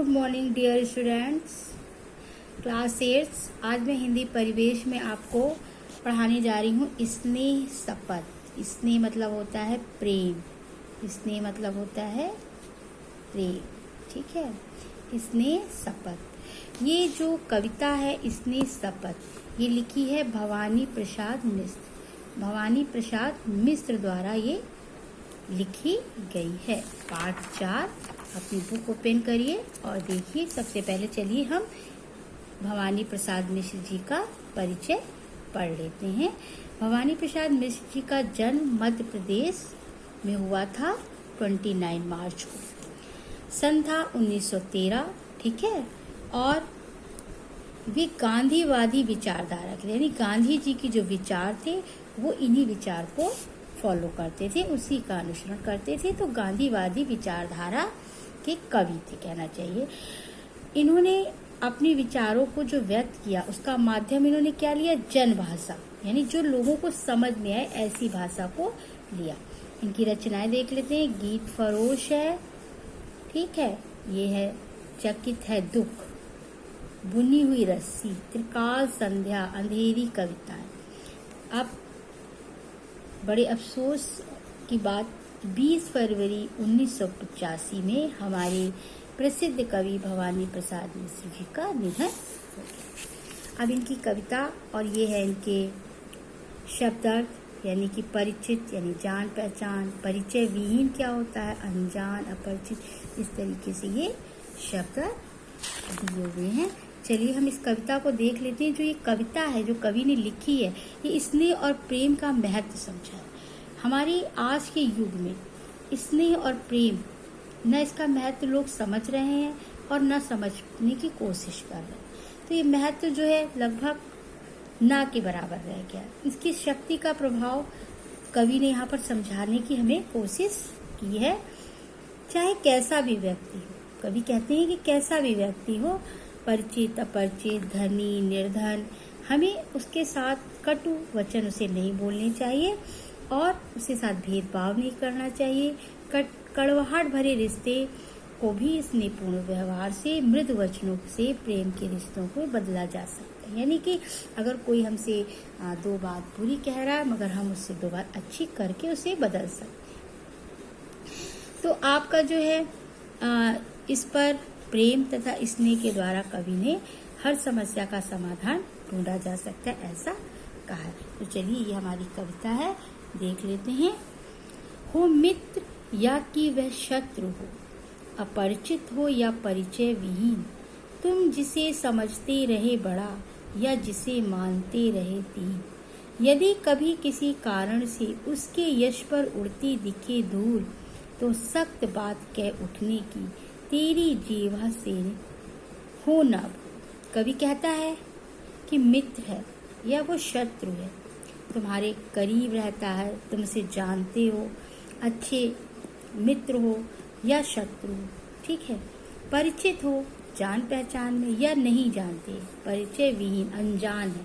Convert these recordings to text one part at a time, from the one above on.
Good morning dear students, class 8। आज मैं हिंदी परिवेश में आपको पढ़ाने जा रही हूँ स्नेह शपथ। स्नेह मतलब होता है प्रेम, स्नेह मतलब होता है प्रेम, ठीक है। स्नेह शपथ, ये जो कविता है स्नेह शपथ, ये लिखी है भवानी प्रसाद मिश्र। भवानी प्रसाद मिश्र द्वारा ये लिखी गई है। पाठ 4, अपनी बुक ओपन करिए और देखिए। सबसे पहले चलिए हम भवानी प्रसाद मिश्र जी का परिचय पढ़ लेते हैं। भवानी प्रसाद मिश्र जी का जन्म मध्य प्रदेश में हुआ था 29 मार्च को। सन था 1913, ठीक है। और वे गांधीवादी विचारधारा के, यानी गांधी जी की जो विचार थे वो इन्हीं विचार को फॉलो करते थे, उसी का अनुसरण करते थे। तो गांधीवादी विचारधारा के कवि थे कहना चाहिए। इन्होंने अपने विचारों को जो व्यक्त किया उसका माध्यम इन्होंने क्या लिया, जन भाषा, यानी जो लोगों को समझ में आए ऐसी भाषा को लिया। इनकी रचनाएं देख लेते हैं। गीत फरोश है, ठीक है, ये है चकित है दुख, बुनी हुई रस्सी, त्रिकाल संध्या, अंधेरी कविताएं। अब बड़े अफसोस की बात, 20 फरवरी 1985 में हमारे प्रसिद्ध कवि भवानी प्रसाद मिश्र जी का निधन हो गया। अब इनकी कविता, और ये है इनके शब्दार्थ, यानी कि परिचित यानी जान पहचान, परिचय विहीन क्या होता है, अनजान, अपरिचित, इस तरीके से ये शब्द दिए हुए हैं। चलिए हम इस कविता को देख लेते हैं। जो ये कविता है जो कवि ने लिखी है, ये स्नेह और प्रेम का महत्व समझा है। हमारे आज के युग में स्नेह और प्रेम, न इसका महत्व लोग समझ रहे हैं और न समझने की कोशिश कर रहे हैं। तो ये महत्व जो है लगभग ना के बराबर रह गया। इसकी शक्ति का प्रभाव कवि ने यहाँ पर समझाने की हमें कोशिश की है। चाहे कैसा भी व्यक्ति हो, कवि कहते हैं कि कैसा भी व्यक्ति हो, परिचित अपरिचित, धनी निर्धन, हमें उसके साथ कटु वचन उसे नहीं बोलने चाहिए और उसके साथ भेदभाव नहीं करना चाहिए। कड़वाहट भरे रिश्ते को भी स्नेहपूर्ण व्यवहार से, मृदु वचनों से प्रेम के रिश्तों को बदला जा सकता है। यानी कि अगर कोई हमसे 2 बात बुरी कह रहा है मगर हम उससे 2 बात अच्छी करके उसे बदल सकते हैं। तो आपका जो है इस पर प्रेम तथा स्नेह के द्वारा कवि ने हर समस्या का समाधान ढूंढा जा सकता है, ऐसा कहा है। तो चलिए ये हमारी कविता है, देख लेते हैं। हो मित्र या कि वह शत्रु हो, अपरिचित हो या परिचय विहीन, तुम जिसे समझते रहे बड़ा या जिसे मानते रहे दीन, यदि कभी किसी कारण से उसके यश पर उड़ती दिखे धूल, तो सख्त बात कह उठने की तेरी जीवा से हो न। कवि कहता है कि मित्र है या वो शत्रु है, तुम्हारे करीब रहता है, तुम उसे जानते हो, अच्छे मित्र हो या शत्रु, ठीक है, परिचित हो जान पहचान में या नहीं जानते, परिचय विहीन अनजान है,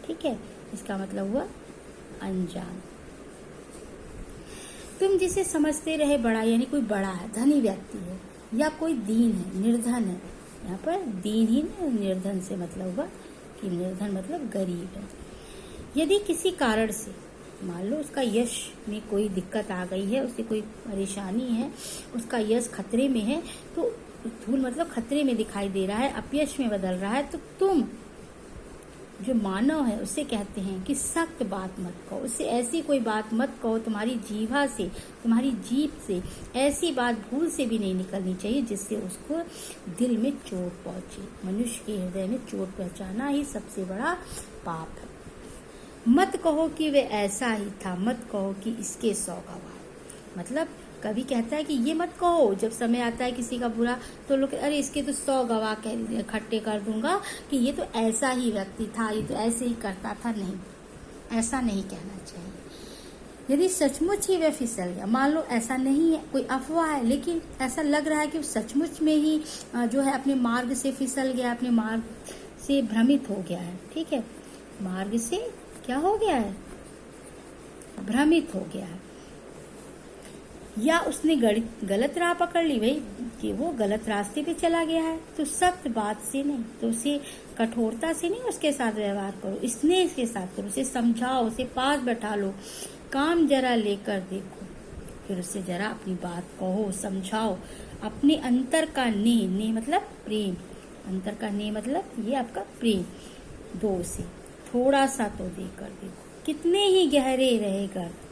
ठीक है, इसका मतलब हुआ अनजान। तुम जिसे समझते रहे बड़ा, यानी कोई बड़ा है, धनी व्यक्ति है, या कोई दीन है, निर्धन है। यहाँ पर दीनहीन और निर्धन से मतलब हुआ कि निर्धन मतलब गरीब है। यदि किसी कारण से मान लो उसका यश में कोई दिक्कत आ गई है, उसे कोई परेशानी है, उसका यश खतरे में है, तो धूल मतलब खतरे में दिखाई दे रहा है, अपयश में बदल रहा है, तो तुम जो मानव है उसे कहते हैं कि सख्त बात मत कहो, उससे ऐसी कोई बात मत कहो, तुम्हारी जीवा से, तुम्हारी जीभ से ऐसी बात भूल से भी नहीं निकलनी चाहिए जिससे उसको दिल में चोट पहुंचे। मनुष्य के हृदय में चोट पहुंचाना ही सबसे बड़ा पाप है। मत कहो कि वे ऐसा ही था, मत कहो कि इसके 100 गवाह। मतलब कवि कहता है कि ये मत कहो, जब समय आता है किसी का बुरा तो लोग अरे इसके तो 100 गवाह इकट्ठे कर दूंगा कि ये तो ऐसा ही व्यक्ति था, ये तो ऐसे ही करता था। नहीं, ऐसा नहीं कहना चाहिए। यदि सचमुच ही वह फिसल गया, मान लो ऐसा नहीं है, कोई अफवाह है, लेकिन ऐसा लग रहा है कि सचमुच में ही जो है अपने मार्ग से फिसल गया, अपने मार्ग से भ्रमित हो गया है, ठीक है, मार्ग से क्या हो गया है, भ्रमित हो गया है, या उसने गलत राह पकड़ ली भाई, कि वो गलत रास्ते पे चला गया है, तो सख्त बात से नहीं, तो उसे कठोरता से नहीं उसके साथ व्यवहार करो, स्नेह के साथ करो, उसे समझाओ, उसे पास बैठा लो, काम जरा लेकर देखो, फिर उससे जरा अपनी बात कहो, समझाओ, अपने अंतर का ने मतलब प्रेम, अंतर का ने मतलब ये आपका प्रेम दो से थोड़ा सा तो देकर देखो, कितने ही गहरे रहे गर्त,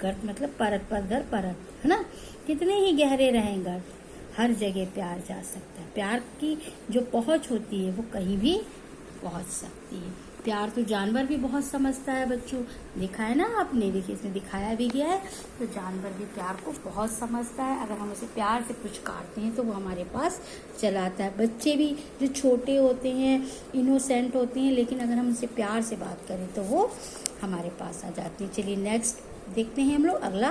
गर्त मतलब परत पर दर परत, है ना, कितने ही गहरे रहें गर्त, हर जगह प्यार जा सकता है, प्यार की जो पहुंच होती है वो कहीं भी पहुंच सकती है। प्यार तो जानवर भी बहुत समझता है बच्चों, देखा है ना आपने, देखिए इसमें दिखाया भी गया है, तो जानवर भी प्यार को बहुत समझता है, अगर हम उसे प्यार से पुचकारते हैं तो वो हमारे पास चला आता है। बच्चे भी जो छोटे होते हैं, इनोसेंट होते हैं, लेकिन अगर हम उनसे प्यार से बात करें तो वो हमारे पास आ जाते हैं। चलिए नेक्स्ट देखते हैं हम लोग अगला,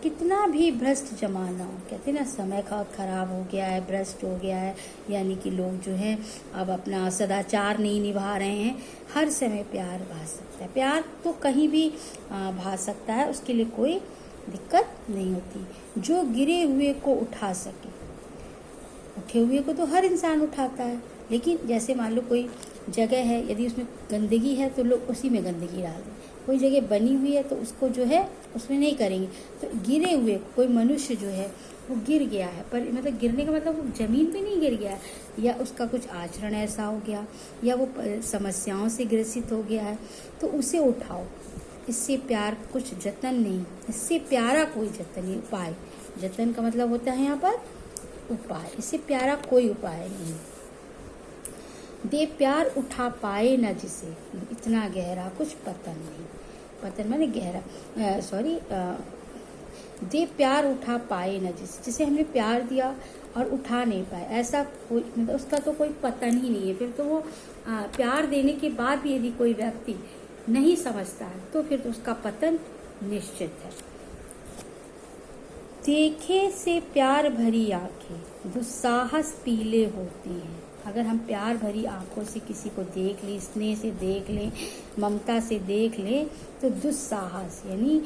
कितना भी भ्रष्ट जमाना हो, कहते हैं ना समय का खराब हो गया है, भ्रष्ट हो गया है, यानी कि लोग जो है अब अपना सदाचार नहीं निभा रहे हैं, हर समय प्यार भा सकता है, प्यार तो कहीं भी भा सकता है, उसके लिए कोई दिक्कत नहीं होती। जो गिरे हुए को उठा सके, उठे हुए को तो हर इंसान उठाता है, लेकिन जैसे मान लो कोई जगह है, यदि उसमें गंदगी है तो लोग उसी में गंदगी डाल दें, कोई जगह बनी हुई है तो उसको जो है उसमें नहीं करेंगे, तो गिरे हुए कोई मनुष्य जो है वो गिर गया है, पर मतलब गिरने का मतलब वो जमीन पे नहीं गिर गया है, या उसका कुछ आचरण ऐसा हो गया, या वो समस्याओं से ग्रसित हो गया है, तो उसे उठाओ, इससे प्यार कुछ जतन नहीं, इससे प्यारा कोई जतन नहीं, उपाय, जतन का मतलब होता है यहाँ पर उपाय, इससे प्यारा कोई उपाय नहीं। दे प्यार उठा पाए न जिसे, इतना गहरा कुछ पतन नहीं, पतन माने गहरा, दे प्यार उठा पाए न जिसे हमने प्यार दिया और उठा नहीं पाए, ऐसा कोई मतलब उसका तो कोई पतन ही नहीं है, फिर तो वो प्यार देने के बाद भी यदि कोई व्यक्ति नहीं समझता है तो फिर तो उसका पतन निश्चित है। देखे से प्यार भरी आंखें दुस्साहस पीले होते हैं, अगर हम प्यार भरी आंखों से किसी को देख लें, स्नेह से देख लें, ममता से देख लें, तो दुस्साहस यानी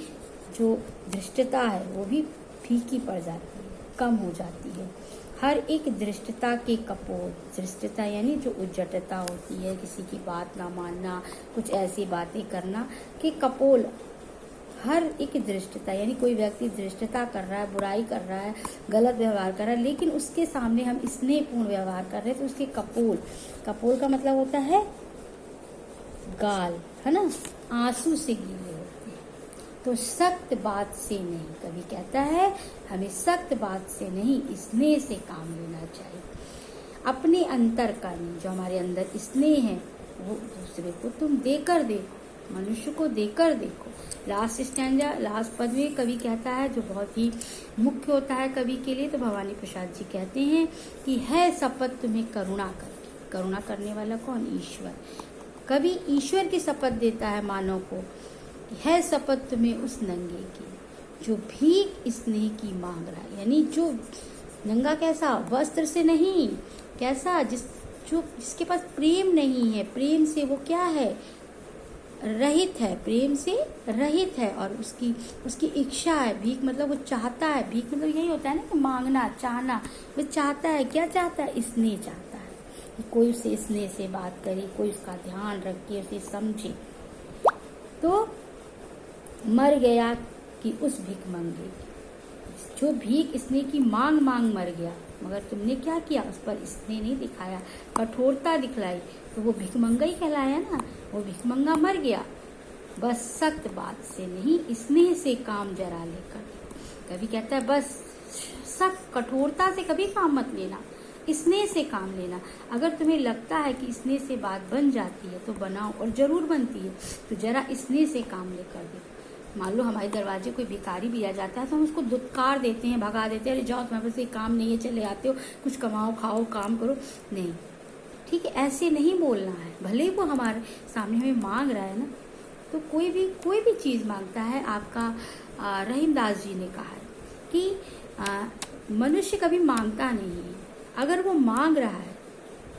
जो धृष्टता है वो भी फीकी पड़ जाती है, कम हो जाती है। हर एक धृष्टता के कपोल, धृष्टता यानी जो उज्जटता होती है, किसी की बात ना मानना, कुछ ऐसी बातें करना कि कपोल, हर एक धृष्टता यानी कोई व्यक्ति धृष्टता कर रहा है, बुराई कर रहा है, गलत व्यवहार कर रहा है, लेकिन उसके सामने हम स्नेहपूर्ण व्यवहार कर रहे हैं, तो उसके कपोल, कपोल का मतलब होता है गाल, है ना, आंसू से गीले होते हैं। तो सख्त बात से नहीं, कभी कहता है हमें सख्त बात से नहीं, स्नेह से काम लेना चाहिए। अपने अंतर का नहीं, जो हमारे अंदर स्नेह है वो दूसरे को तुम देकर देखो, मनुष्य को देकर देखो। लास्ट स्टैंजा, लास्ट पद में कवि कहता है, जो बहुत ही मुख्य होता है कवि के लिए, तो भवानी प्रसाद जी कहते हैं कि है शपथ तुम्हें करुणा करके, करुणा करने वाला कौन? ईश्वर। कवि ईश्वर की शपथ देता है मानव को, है शपथ तुम्हें उस नंगे की जो भीख स्नेह की मांग रहा है, यानी जो नंगा कैसा, वस्त्र से नहीं, कैसा, जिसके पास प्रेम नहीं है, प्रेम से वो क्या है, रहित है, प्रेम से रहित है, और उसकी इच्छा है, भीख मतलब वो चाहता है, भीख मतलब यही होता है ना कि मांगना, चाहना, वो चाहता है, क्या चाहता है, स्नेह चाहता है कि कोई उसे स्नेह से बात करे, कोई उसका ध्यान रखे, उसे समझे। तो मर गया कि उस भीख मंगे, जो भीख स्नेह की मांग मर गया, मगर तुमने क्या किया, उस पर स्नेह नहीं दिखाया, कठोरता दिखलाई, तो वो भिखमंगा ही कहलाया ना, वो भिखमंगा मर गया। बस सख्त बात से नहीं, स्नेह से काम जरा लेकर। कभी कहता है बस सख्त कठोरता से कभी काम मत लेना, स्नेह से काम लेना। अगर तुम्हें लगता है कि स्नेह से बात बन जाती है तो बनाओ, और जरूर बनती है, तो जरा स्नेह से काम लेकर दे। मान लो हमारे दरवाजे कोई भिखारी भी आ जाता है तो हम उसको दुत्कार देते हैं, भगा देते हैं, अरे जाओ तुम्हारे पास ये काम नहीं है, चले आते हो, कुछ कमाओ, खाओ, काम करो, नहीं, ठीक है, ऐसे नहीं बोलना है। भले ही वो हमारे सामने हमें मांग रहा है ना, तो कोई भी चीज़ मांगता है, आपका रहीमदास जी ने कहा है कि मनुष्य कभी मांगता नहीं है, अगर वो मांग रहा है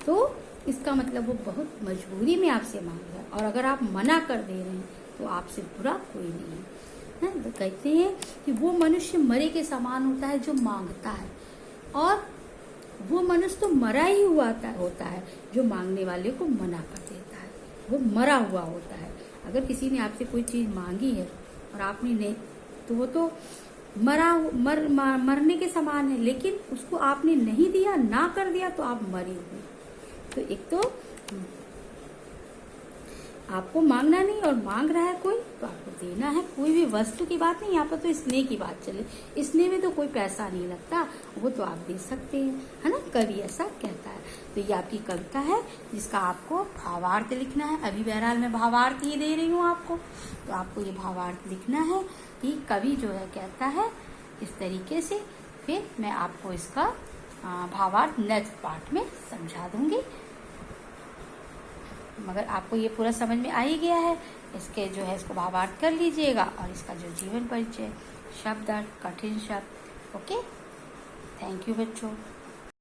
तो इसका मतलब वो बहुत मजबूरी में आपसे मांग रहा है, और अगर आप मना कर दे रहे हैं तो आपसे बुरा कोई नहीं है। है। तो कहते हैं कि वो मनुष्य मरे के समान होता है जो मांगता है, और वो मनुष्य तो मरा ही हुआ होता है जो मांगने वाले को मना कर देता है। वो मरा हुआ होता है। अगर किसी ने आपसे कोई चीज़ मांगी है और आपने नहीं, तो वो तो मरने के समान है, लेकिन उसको आपने नहीं दिया, ना कर दिया, तो आप मरे हुए। तो एक तो आपको मांगना नहीं और मांग रहा है कोई, तो आपको देना है। कोई भी वस्तु की बात नहीं, यहाँ पर तो स्नेह की बात चले। स्नेह में तो कोई पैसा नहीं लगता, वो तो आप दे सकते हैं, है ना। कवि ऐसा कहता है। तो ये आपकी कविता है जिसका आपको भावार्थ लिखना है। अभी बहरहाल मैं भावार्थ ही दे रही हूँ आपको, तो आपको ये भावार्थ लिखना है कि कवि जो है कहता है इस तरीके से। फिर मैं आपको इसका भावार्थ नेक्स्ट पार्ट में समझा दूंगी। मगर आपको ये पूरा समझ में आ ही गया है। इसके जो है इसको भावार्थ कर लीजिएगा, और इसका जो जीवन परिचय, शब्द अर्थ, कठिन शब्द। ओके, थैंक यू बच्चों।